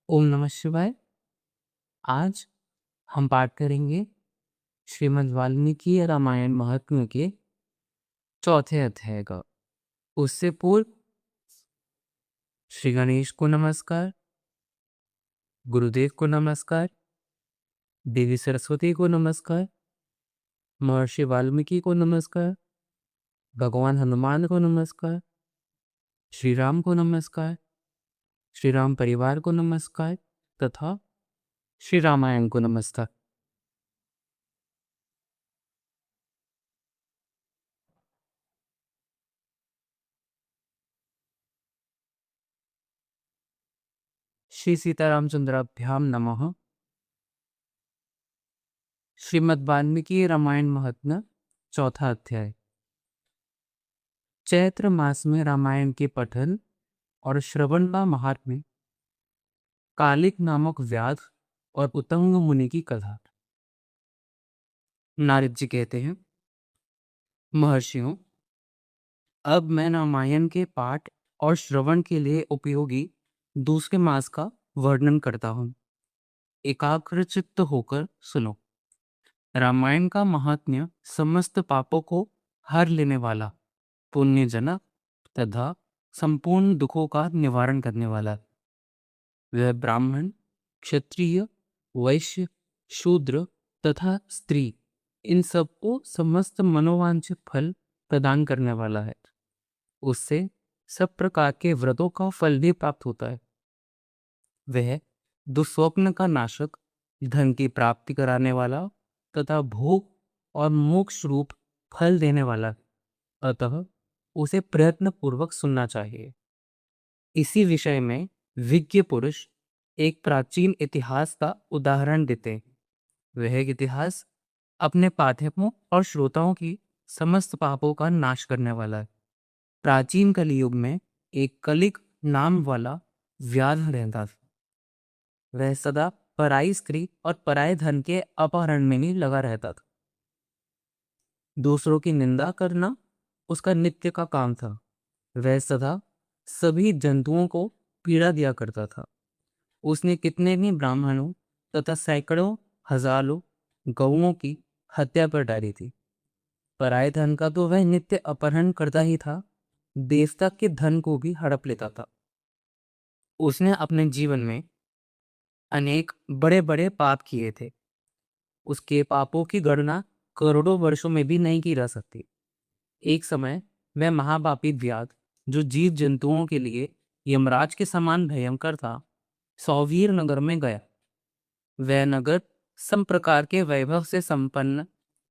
ओम नमः शिवाय। आज हम पाठ करेंगे श्रीमद् वाल्मीकि रामायण महात्म्य के चौथे अध्याय का। उससे पूर्व श्री गणेश को नमस्कार, गुरुदेव को नमस्कार, देवी सरस्वती को नमस्कार, महर्षि वाल्मीकि को नमस्कार, भगवान हनुमान को नमस्कार, श्री राम को नमस्कार, श्री राम परिवार को नमस्कार तथा श्री रामायण को नमस्कार। श्री सीतारामचंद्राभ्याम नमः। श्रीमद् वाल्मीकि रामायण महात्म्य चौथा अध्याय। चैत्र मास में रामायण के पठन और श्रवण का महात्म्य। कालिक नामक व्याध और उतंग मुनि की कथा। नारद जी कहते हैं, महर्षियों, अब मैं रामायण के पाठ और श्रवण के लिए उपयोगी दूसरे मास का वर्णन करता हूँ। एकाग्रचित्त होकर सुनो। रामायण का महात्म्य समस्त पापों को हर लेने वाला, पुण्यजनक तथा संपूर्ण दुखों का निवारण करने वाला। वह ब्राह्मण, क्षत्रिय, वैश्य, शूद्र तथा स्त्री, इन सबको समस्त मनोवांछित फल प्रदान करने वाला है। उससे सब प्रकार के व्रतों का फल भी प्राप्त होता है। वह दुस्वप्न का नाशक, धन की प्राप्ति कराने वाला तथा भोग और मोक्ष रूप फल देने वाला है। अतः उसे प्रयत्न पूर्वक सुनना चाहिए। इसी विषय में विज्ञ पुरुष एक प्राचीन इतिहास का उदाहरण देते हैं। वह इतिहास अपने पाठकों और श्रोताओं की समस्त पापों का नाश करने वाला है। प्राचीन कलियुग में एक कलिक नाम वाला व्याध रहता था। वह सदा पराई स्त्री और पराये धन के अपहरण में ही लगा रहता था। दूसरों की निंदा करना उसका नित्य का काम था। वह सदा सभी जंतुओं को पीड़ा दिया करता था। उसने कितने भी ब्राह्मणों तथा सैकड़ों हजारों गौओं की हत्या कर डाली थी। पराये धन का तो वह नित्य अपहरण करता ही था, देवता के धन को भी हड़प लेता था। उसने अपने जीवन में अनेक बड़े बड़े पाप किए थे। उसके पापों की गणना करोड़ों वर्षों में भी नहीं की जा सकती। एक समय वह महापापी व्याध, जो जीव जंतुओं के लिए यमराज के समान भयंकर था, सौवीर नगर में गया। वह नगर सब प्रकार के वैभव से संपन्न,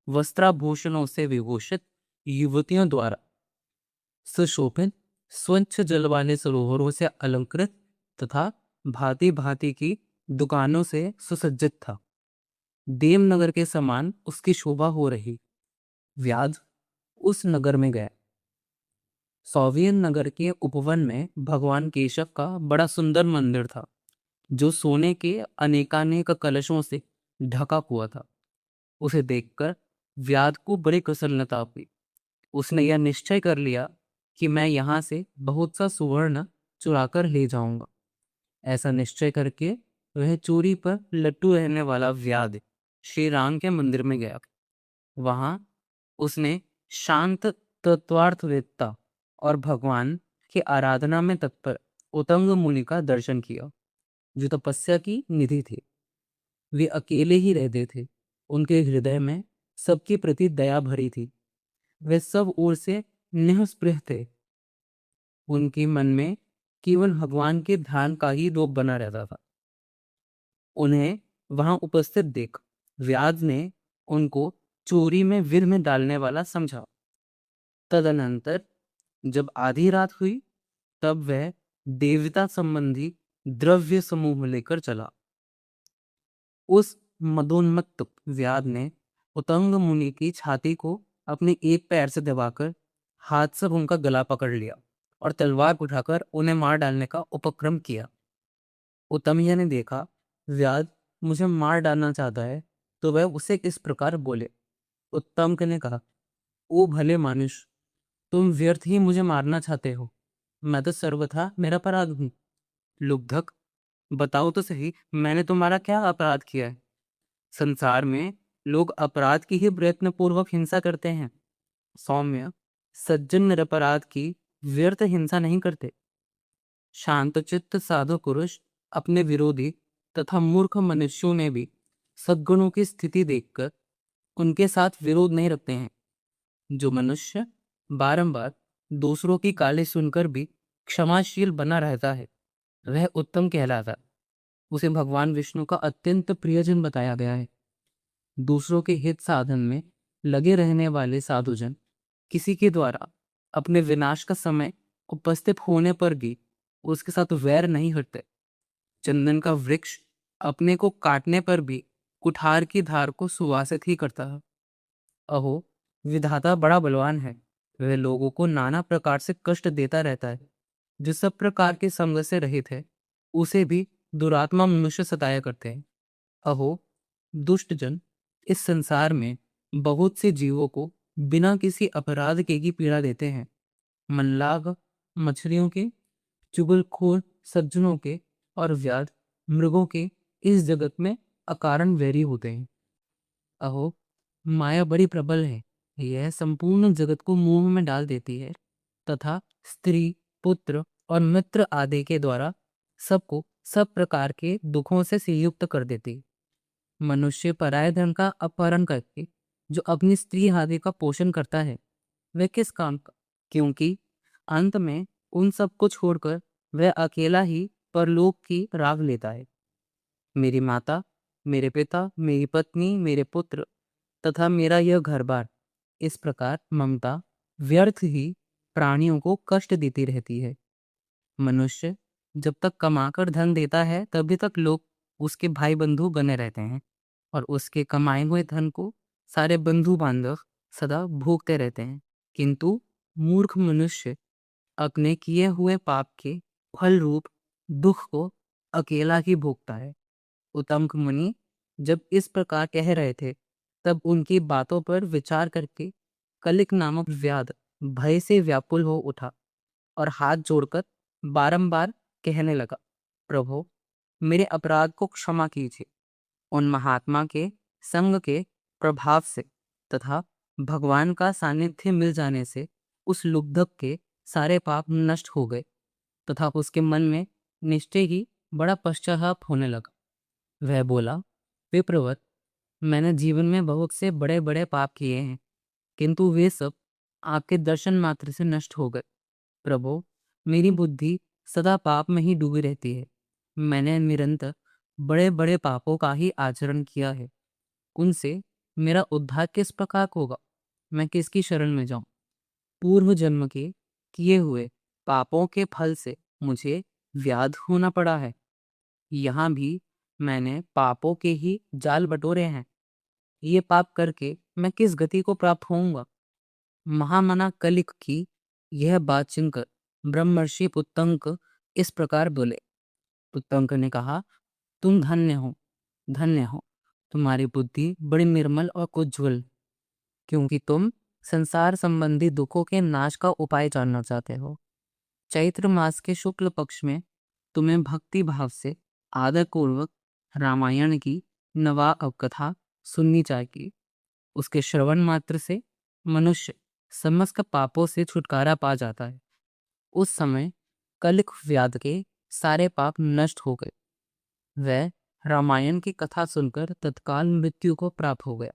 वस्त्राभूषणों से विभूषित युवतियों द्वारा सुशोभित, स्वच्छ जल वाले सरोवरों से अलंकृत तथा भांति भांति की दुकानों से सुसज्जित था। देवनगर के समान उसकी शोभा हो रही। व्याध उस नगर में गया। सौवीर नगर के उपवन में भगवान केशव का बड़ा सुंदर मंदिर था, जो सोने के अनेकानेक कलशों से ढका हुआ था। उसे देखकर व्याध को बड़ी प्रसन्नता हुई। उसने यह निश्चय कर लिया कि मैं यहाँ से बहुत सा सुवर्ण चुराकर ले जाऊंगा। ऐसा निश्चय करके वह चोरी पर लट्टू रहने वाला व्याध श्री राम के मंदिर में गया। वहां उसने शांत तत्वार्थवेत्ता और भगवान की आराधना में तत्पर उतंग मुनि का दर्शन किया, जो तपस्या की निधि थे। वे अकेले ही रहते थे। उनके हृदय में सबके प्रति दया भरी थी। वे सब ओर से निःस्पृह थे। उनके मन में केवल भगवान के ध्यान का ही रोग बना रहता था। उन्हें वहां उपस्थित देख व्याध ने उनको चोरी में विघ्न डालने वाला समझा। तदनंतर जब आधी रात हुई, तब वह देवता संबंधी द्रव्य समूह लेकर चला। उस मदोन्मत्त व्याध ने उतंग मुनि की छाती को अपने एक पैर से दबाकर हाथ से उनका गला पकड़ लिया और तलवार उठाकर उन्हें मार डालने का उपक्रम किया। उत्तमैया ने देखा व्याध मुझे मार डालना चाहता है, तो वह उसे इस प्रकार बोले। उत्तम ने कहा, ओ भले मानुष, तुम व्यर्थ ही मुझे मारना चाहते हो। मैं तो सर्वथा निरपराध हूँ। लुब्धक, बताओ तो सही, मैंने तुम्हारा क्या अपराध किया है? संसार में लोग अपराध की ही प्रयत्नपूर्वक हिंसा करते हैं। सौम्य, सज्जन निरपराध की व्यर्थ हिंसा नहीं करते। शांतचित्त साधु पुरुष अपने विरोधी तथा मूर्ख मनुष्यों में भी सद्गुणों की स्थिति देखकर उनके साथ विरोध नहीं रखते हैं। जो मनुष्य बारंबार दूसरों की गाली सुनकर भी क्षमाशील बना रहता है, वह उत्तम कहलाता है। उसे भगवान विष्णु का अत्यंत प्रियजन बताया गया है। दूसरों के हित साधन में लगे रहने वाले साधुजन किसी के द्वारा अपने विनाश का समय उपस्थित होने पर भी उसके साथ वैर नहीं हटते। चंदन का वृक्ष अपने को काटने पर भी कुठार की धार को सुवासित ही करता है। अहो, विधाता बड़ा बलवान है। वह लोगों को नाना प्रकार से कष्ट देता रहता है। जो सब प्रकार के संग से रहित है, उसे भी दुरात्मा मनुष्य सताया करते हैं। अहो, दुष्ट जन इस संसार में बहुत से जीवों को बिना किसी अपराध के ही पीड़ा देते हैं। मल्लाह मछलियों के, चुगलखोर सज्जनों के और व्याध मृगों के इस जगत में अकारण वैरी होते हैं। अहो, माया बड़ी प्रबल है। यह संपूर्ण जगत को मोह में डाल देती है तथा स्त्री, पुत्र और मित्र आदि के द्वारा सबको सब प्रकार के दुखों से संयुक्त कर देती है। मनुष्य पराये धन का अपहरण करके जो अपनी स्त्री आदि का पोषण करता है, वह किस काम का? क्योंकि अंत में उन सबको छोड़कर वह अकेला ही परलोक की राह लेता है। मेरी माता, मेरे पिता, मेरी पत्नी, मेरे पुत्र तथा मेरा यह घर बार, इस प्रकार ममता व्यर्थ ही प्राणियों को कष्ट देती रहती है। मनुष्य जब तक कमाकर धन देता है, तभी तक लोग उसके भाई बंधु बने रहते हैं और उसके कमाए हुए धन को सारे बंधु बांधव सदा भोगते रहते हैं। किंतु मूर्ख मनुष्य अपने किए हुए पाप के फल रूप दुख को अकेला ही भोगता है। उत्तम मुनि जब इस प्रकार कह रहे थे, तब उनकी बातों पर विचार करके कलिक नामक व्याध भय से व्याकुल हो उठा और हाथ जोड़कर बारंबार कहने लगा, प्रभु, मेरे अपराध को क्षमा कीजिए। उन महात्मा के संग के प्रभाव से तथा भगवान का सानिध्य मिल जाने से उस लुब्धक के सारे पाप नष्ट हो गए तथा उसके मन में निश्चय ही बड़ा पश्चाताप होने लगा। वह बोला, विप्रवत, मैंने जीवन में बहुत से बड़े बड़े पाप किए हैं, किंतु वे सब आपके दर्शन मात्र से नष्ट हो गए। प्रभु, मेरी बुद्धि सदा पाप में ही डूबी रहती है। मैंने निरंतर बड़े बड़े पापों का ही आचरण किया है। उनसे मेरा उद्धार किस प्रकार होगा? मैं किसकी शरण में जाऊं? पूर्व जन्म के किए हुए पापों के फल से मुझे व्याध होना पड़ा है। यहाँ भी मैंने पापों के ही जाल बटोरे हैं। ये पाप करके मैं किस गति को प्राप्त होऊंगा? महामना कलिक की यह बात सुनकर ब्रह्मर्षि पुत्तंक इस प्रकार बोले। पुत्तंक ने कहा, तुम धन्य हो, धन्य हो। तुम्हारी बुद्धि बड़ी निर्मल और उज्ज्वल, क्योंकि तुम संसार संबंधी दुखों के नाश का उपाय जानना चाहते हो। चैत्र मास के शुक्ल पक्ष में तुम्हें भक्ति भाव से आदर पूर्वक रामायण की नवा अवकथा सुननी चाहिए। उसके श्रवण मात्र से मनुष्य समस्त पापों से छुटकारा पा जाता है। उस समय कलिक व्याध के सारे पाप नष्ट हो गए। वह रामायण की कथा सुनकर तत्काल मृत्यु को प्राप्त हो गया।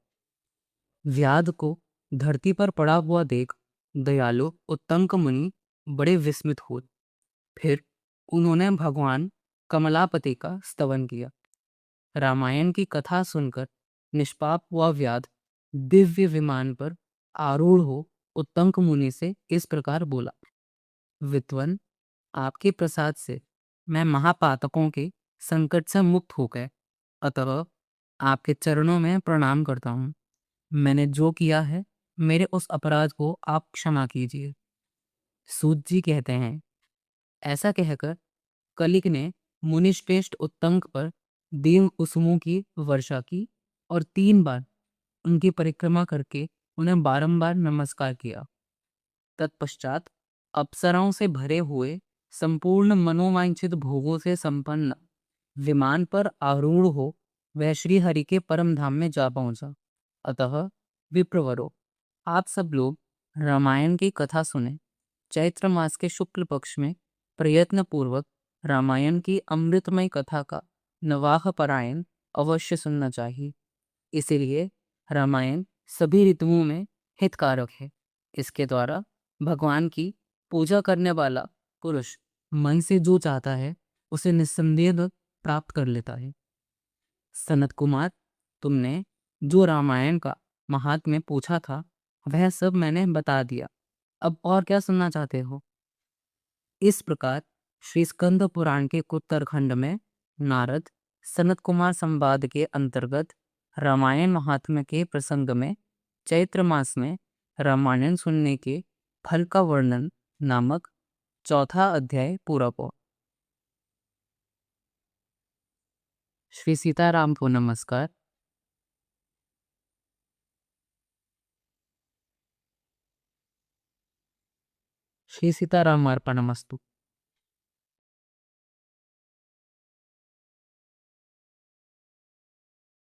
व्याध को धरती पर पड़ा हुआ देख दयालु उत्तंक मुनि बड़े विस्मित हुए। फिर उन्होंने भगवान कमलापति का स्तवन किया। रामायण की कथा सुनकर निष्पाप हुआ व्याध दिव्य विमान पर आरूढ़ हो उत्तंक मुनि से इस प्रकार बोला, विद्वन, आपके प्रसाद से मैं महापातकों के संकट से मुक्त हो गए, अतः आपके चरणों में प्रणाम करता हूँ। मैंने जो किया है, मेरे उस अपराध को आप क्षमा कीजिए। सूत जी कहते हैं, ऐसा कहकर कलिक ने मुनिश्रेष्ठ उत्तंक पर देव कुसुमों की वर्षा की और 3 बार उनकी परिक्रमा करके उन्हें बारंबार नमस्कार किया। तत्पश्चात अप्सराओं से भरे हुए संपूर्ण मनोवांछित भोगों से संपन्न विमान पर आरूढ़ हो वह श्री हरि के परम धाम में जा पहुंचा। अतः विप्रवरो, आप सब लोग रामायण की कथा सुने। चैत्र मास के शुक्ल पक्ष में प्रयत्न पूर्वक रामायण की अमृतमय कथा का नवाह पारायण अवश्य सुनना चाहिए। इसीलिए रामायण सभी ऋतुओं में हितकारक है। इसके द्वारा भगवान की पूजा करने वाला पुरुष मन से जो चाहता है उसे निस्संदेह प्राप्त कर लेता है। सनत कुमार, तुमने जो रामायण का महात्म्य पूछा था वह सब मैंने बता दिया। अब और क्या सुनना चाहते हो? इस प्रकार श्री स्कंद पुराण के उत्तरखंड में नारद सनत कुमार संवाद के अंतर्गत रामायण महात्म्य के प्रसंग में चैत्र मास में रामायण सुनने के फल का वर्णन नामक चौथा अध्याय पूरा हुआ। श्री सीताराम को नमस्कार। श्री सीताराम अर्पणमस्तु।